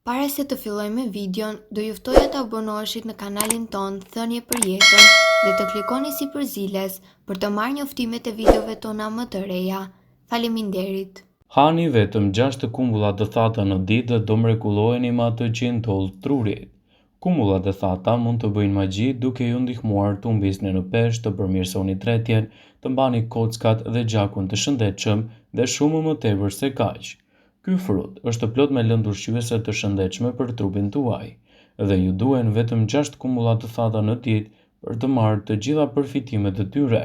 Para se të filloj me videon, do ju ftoja të abonoheshit në kanalin ton Thënie për Jetën dhe të klikoni sipërziles për të marrë njoftimet e videove tona më të reja. Faleminderit. Hani vetëm 6 kumbulla të thata në ditë dhe do mrekulloheni me atë që ndodh trurit. Kumbullat e thata mund të bëjnë magji duke ju ndihmuar të humbisni në peshë, të përmirësoni tretjen, të mbani kockat dhe gjakun të shëndetshëm dhe shumë më tepër se kaq. Ky frut është plot me lëndë ushqyese të shëndetshme për trupin tuaj dhe ju duhen vetëm 6 kumbulla të thata në ditë për të marrë të gjitha përfitimet e tyre.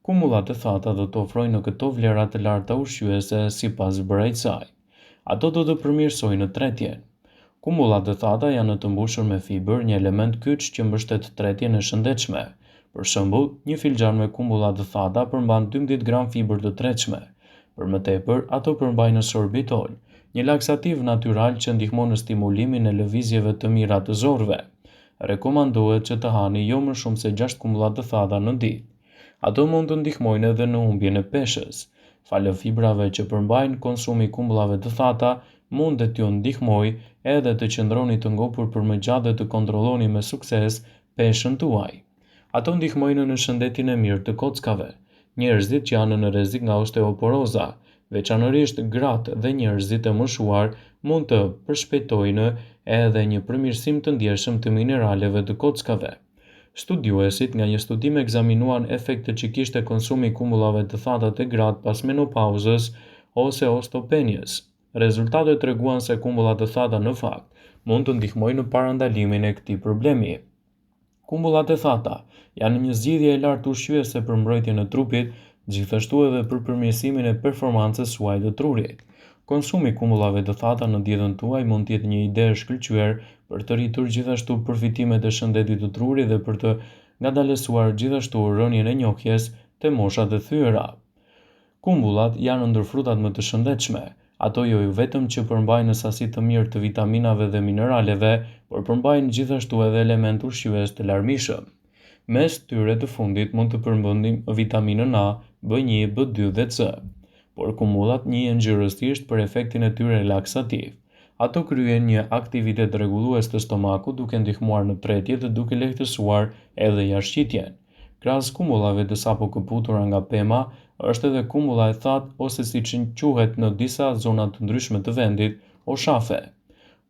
Kumbullat e thata do të ofrojnë në këto vlera të larta ushqyese sipas zbërrejt saj. Ato do të përmirësojnë tretjen. Kumbullat e thata janë të mbushur me fibër, një element kyç që mbështet tretjen e shëndetshme. Për shembull, një filxhan me kumbulla të thata përmban 12 gram fibër të tretshme. Për më tepër, ato përmbajnë sorbitol, një laksativ natyral që ndihmon në stimulimin e lëvizjeve të mira të zorëve. Rekomandohet që të hani jo më shumë se 6 kumbulla të thata në ditë. Ato mund të ndihmojnë edhe në humbjen e peshës. Falë fibrave që përmbajnë, konsumi i kumbullave të thata mund të ju ndihmojë edhe të qëndroni të ngopur për më gjatë dhe të kontrolloni me sukses peshën tuaj. Ato ndihmojnë në shëndetin e mirë të kockave. Njerëzit që janë në rrezik nga osteoporoza, veçanërisht gratë dhe njerëzit e moshuar, mund të përshpejtojnë edhe një përmirësim të ndjeshëm të mineraleve të kockave. Studiuesit nga një studim ekzaminuan efektet që kishte konsumi i kumbullave të thata te gratë pas menopauzës ose osteopenjes. Rezultatet treguan se kumbullat e thata në fakt mund të ndihmojnë në parandalimin e këtij problemi. Kumbullat e thata janë një zgjidhje e lartë ushqyese për mbrojtjen e trupit, gjithashtu edhe për përmirësimin e performancës suaj të trurit. Konsumi i kumbullave të thata në dietën tuaj mund të jetë një ide e shkëlqyer për të rritur gjithashtu përfitimet e shëndetit të trurit dhe për të ngadalësuar gjithashtu rënien e njohjes te moshat e thyera. Kumbullat janë ndër frutat më të shëndetshme. Ato jo vetëm që përmbajnë sasi të mirë të vitaminave dhe mineraleve, por përmbajnë gjithashtu edhe element ushqyes të larmishëm. Mes tyre të fundit mund të përmendim vitaminën A, B1, B2 dhe C. Por kumbullat njihen xhirosisht për efektin e tyre relaksativ. Ato kryejnë një aktivitet rregullues të stomakut duke ndihmuar në tretje dhe duke lehtësuar edhe jashtëqitjen. Krahas kumbullave të sapo këputura nga pema, është edhe kumbulla e thatë ose siç quhet në disa zona të ndryshme të vendit, oshafe.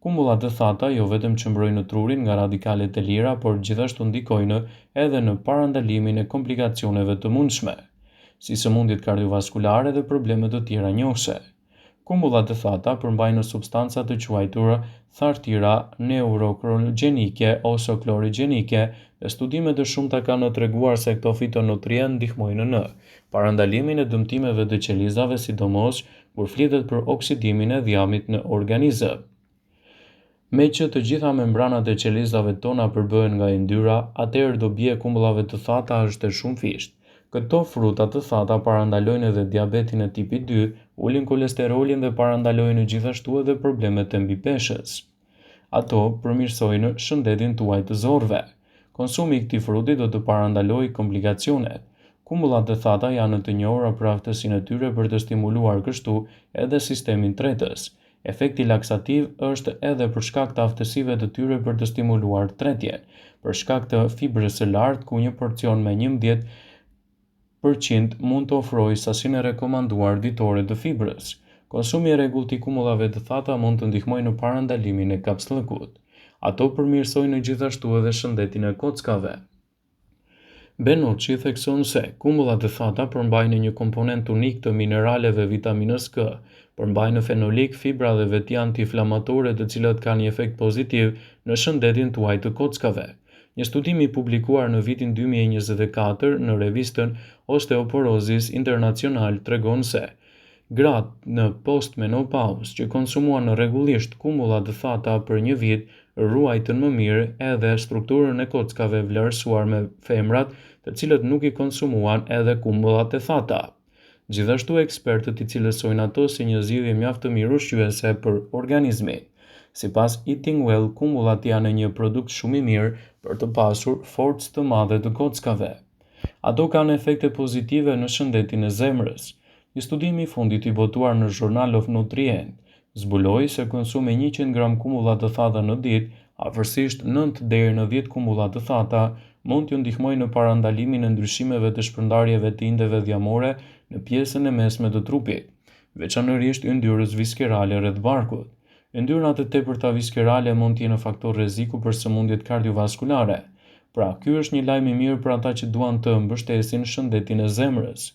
Kumbullat e thata jo vetëm që mbrojnë trurin nga radikalet e lira, por gjithashtu ndikojnë edhe në parandalimin e komplikacioneve të mundshme, si sëmundjet kardiovaskulare dhe probleme të tjera njohëse. Kumbullat e thata përmbajnë substanca të quajtura thartira neurokronogjenike ose klorigjenike dhe studimet e shumta kanë treguar se këto fitonutrient ndihmojnë në parandalimin e dëmtimeve të qelizave, sidomos kur flitet për oksidimin e dhiambit në organizëm. Me që të gjitha membranat e qelizave tona përbëhen nga yndyra, atëherë dobia e kumbullave të thata është e shumëfisht. Këto fruta të thata parandalojnë edhe diabetin e tipit 2, ulin kolesterolin dhe parandalojnë gjithashtu edhe problemet e mbipeshës. Ato përmirësojnë shëndetin tuaj të zorëve. Konsumi i këtij fruti do të parandalojë komplikacionet. Kumbullat e thata janë të njohura për aftësinë e tyre për të stimuluar kështu edhe sistemin tretës. Efekti laksativ është edhe për shkak të aftësive të tyre për të stimuluar tretjen, për shkak të fibrës së lartë ku një porcion me 11% mund të ofrojë sasinë e rekomanduar ditore të fibrës. Konsumi i rregullt i kumbullave të thata mund të ndihmojë në parandalimin e kapsllëkut. Ato përmirësojnë gjithashtu edhe shëndetin e kockave. Benucci thekson se kumbullat e thata përmbajnë një komponent unik të mineraleve vitaminës K, përmbajnë fenolik, fibra dhe veti antiinflamatore të cilat kanë një efekt pozitiv në shëndetin tuaj të kockave. Një studim i publikuar në vitin 2024 në revistën Osteoporosis International tregon se gratë në postmenopauzë që konsumuan rregullisht kumbulla të thata për një vit ruajtën më mirë edhe strukturën e kockave vlerësuar me femrat të cilët nuk i konsumuan edhe kumbullat e thata. Gjithashtu ekspertët i cilësojnë ato si një zgjidhje mjaft të mirë ushqyese për organizmin. Sipas Eating Well, kumbullat janë një produkt shumë i mirë për të pasur forcë të madhe të kockave. Ato kanë efekte pozitive në shëndetin e zemrës. Një studim i fundit i botuar në Journal of Nutrient Zbuloi se konsumi 100 gram kumullat të thata në ditë, afërsisht 9 deri në 10 kumullat të thata, mund t'ju ndihmojë në parandalimin e ndryshimeve të shpërndarjeve të indeve dhjamore në pjesën e mesme të trupit, veçanërisht yndyrës viskerale rreth barkut. Yndyrat e tepërta viskerale mund të jenë faktor rreziku për sëmundjet kardiovaskulare. Pra, ky është një lajm i mirë për ata që duan të mbështesin shëndetin e zemrës.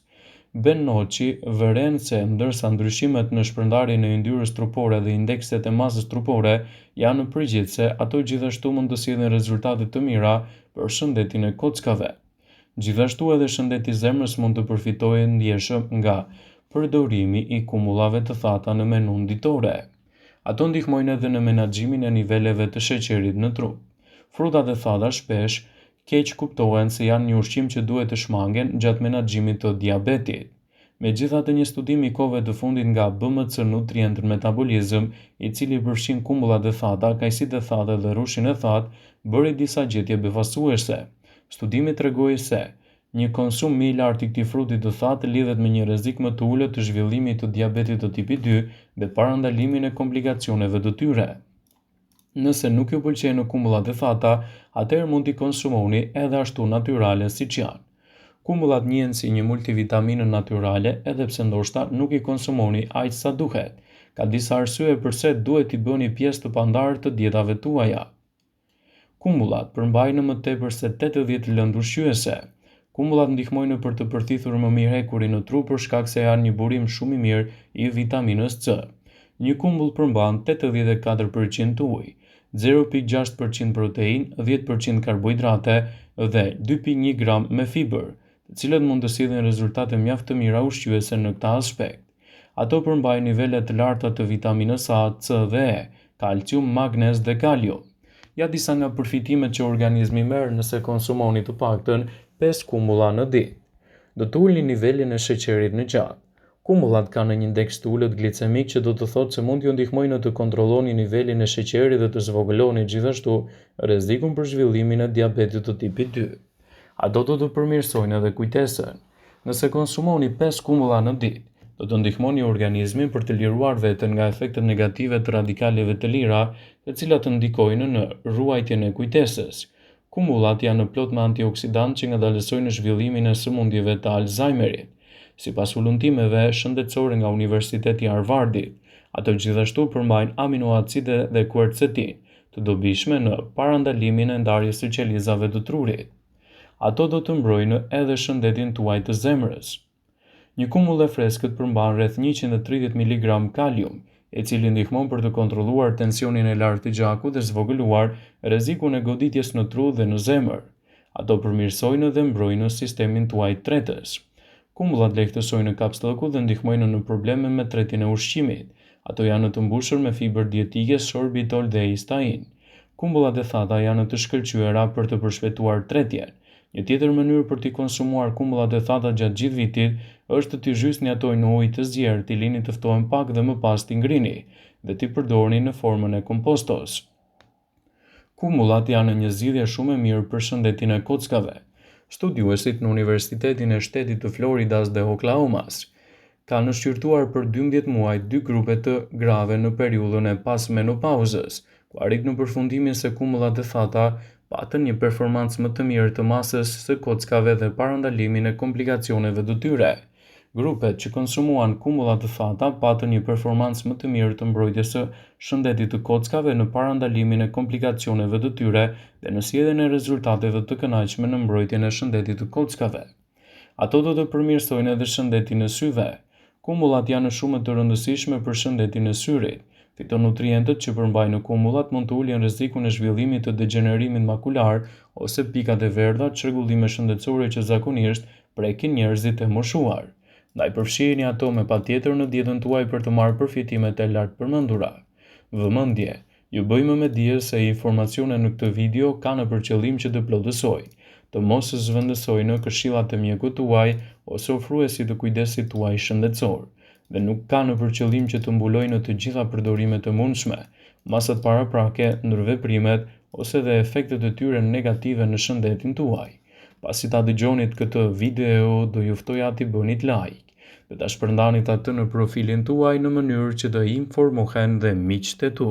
Ben Noçi vëren se ndërsa ndryshimet në shpërndarjen e yndyrës trupore dhe indekset e masës trupore janë përgjithëse, ato gjithashtu mund të sjellin rezultate të mira për shëndetin e kockave. Gjithashtu edhe shëndeti i zemrës mund të përfitojë ndjeshëm nga përdorimi i kumullave të thata në menun ditore. Ato ndihmojnë edhe në menaxhimin e niveleve të sheqerit në trup. Frutat e thata shpesh keq kuptohen se janë një ushqim që duhet të shmangen gjatë menaxhimit të diabetit. Megjithatë, një studim i kohëve të fundit nga BMC Nutrient Metabolism, i cili përfshin kumullat e thata, kajsitë e thata dhe rushin e thatë, bëri disa gjetje befasuese. Studimi tregoi se një konsum më i lartë i këtij fruti të thatë lidhet me një rrezik më të ulët të zhvillimit të diabetit të tipit 2 dhe parandalimin e komplikacioneve të tyre. Nëse nuk ju pëlqejnë kumullat e thata, atëherë mund t'i konsumoni edhe ashtu natyrale siç janë. Kumullat njihen si një multivitaminë natyrale, edhe pse ndoshta nuk i konsumoni aq sa duhet. Ka disa arsye pse duhet t'i bëni pjesë të pandarë të dietave tuaja. Kumullat përmbajnë më tepër se 80 lëndë ushqyese. Kumullat ndihmojnë për të përthithur më mirë hekurin në tru për shkak se janë një burim shumë i mirë i vitaminës C. Një kumbull përmban 84% ujë, 0,6% protein, 10% karbohidrate dhe 2,1 gram me fibër, të cilët mund të sjellin rezultate mjaft të mira ushqyese në këtë aspekt. Ato përmbajnë nivele të larta të vitaminës A, C dhe E, kalcium, magnez dhe kalium. Ja disa nga përfitimet që organizmi merr nëse konsumoni të paktën 5 kumulla në ditë. Do të ulni nivelin e sheqerit në gjakk. Kumullat kanë një indeks të ulët glicemik që do të thotë se mund t'ju ndihmojnë të kontrolloni nivelin e sheqerit dhe të zvogëloni gjithashtu rrezikun për zhvillimin e diabetit të tipit 2. Ato do të përmirësojnë edhe kujtesën. Nëse konsumoni 5 kumulla në ditë, do të ndihmoni organizmin për të liruar veten nga efektet negative të radikaleve të lira, të cilat të ndikojnë në ruajtjen e kujtesës. Kumullat janë plot me antioksidantë që ngadalësojnë zhvillimin e sëmundjeve të Alzheimerit. Sipas ulëntimeve shëndetësore nga Universiteti i Harvardit, ato gjithashtu përmbajnë aminoacide dhe quercetin, të dobishme në parandalimin e ndarjes së qelizave të trurit. Ato do të mbrojnë edhe shëndetin tuaj të zemrës. Një kumull e freskët përmban rreth 130 mg kalium, i cili ndihmon për të kontrolluar tensionin e lartë të gjakut dhe zvogëluar rrezikun e goditjes në tru dhe në zemër. Ato përmirësojnë dhe mbrojnë sistemin tuaj tretës. Kumullat lehtësojnë kapslloku dhe ndihmojnë në probleme me tretjen e ushqimit. Ato janë të mbushur me fibër dietike, sorbitol dhe histain. Kumullat e thata janë të shkëlqyera për të përshpejtuar tretjen. Një tjetër mënyrë për t'i konsumuar kumullat e thata gjatë gjithë vitit është t'i zhysni ato në ujë të zjerë, t'i lini të ftohen pak dhe më pas t'i ngrini dhe t'i përdorni në formën e kompostos. Kumullat janë një zgjidhje shumë e mirë për shëndetin e kockave. Studiuesit në Universitetin e Shtetit të Floridas dhe Oklahomas kanë shqyrtuar për 12 muaj 2 grupe të grave në periudhën e pasmenopauzës, ku arrit në përfundimin se kumullat e thata patën një performancë më të mirë të masës së kockave dhe parandalimin e komplikacioneve të tyre. Grupet që konsumuan kumullat të thata patën një performancë më të mirë të mbrojtjes së shëndetit të kockave në parandalimin e komplikacioneve të tyre dhe në sjelljen e rezultateve të kënaqshme në mbrojtjen e shëndetit të kockave. Ato do të përmirësojnë edhe shëndetin e syve. Kumullat janë shumë të rëndësishme për shëndetin e syrit. Fitonutrientët që përmbajnë kumullat mund të ulin rrezikun e zhvillimit të degenerimit makular ose pikat e verdha, çrregullime shëndetësore që zakonisht prekin njerëzit e moshuar. Ndaj përfshiheni ato me patjetër në dietën tuaj për të marrë përfitimet e lartë përmendura. Vëmendje, ju bëjmë me dije se informacionet në këtë video kanë për qëllim që të plotësojnë, të mos zhvendësojnë këshillat e mjekut tuaj ose ofruesit të kujdesit tuaj shëndetësor, dhe nuk kanë për qëllim që të mbulojnë të gjitha përdorimet e mundshme, masat paraprake, ndërveprimet ose dhe efektet e tyre negative në shëndetin tuaj. Pasi ta dëgjonit këtë video, do ju ftoja t'i bënit like dhe ta shpërndanit atë në profilin tuaj në mënyrë që të informohen dhe miqtë e tu.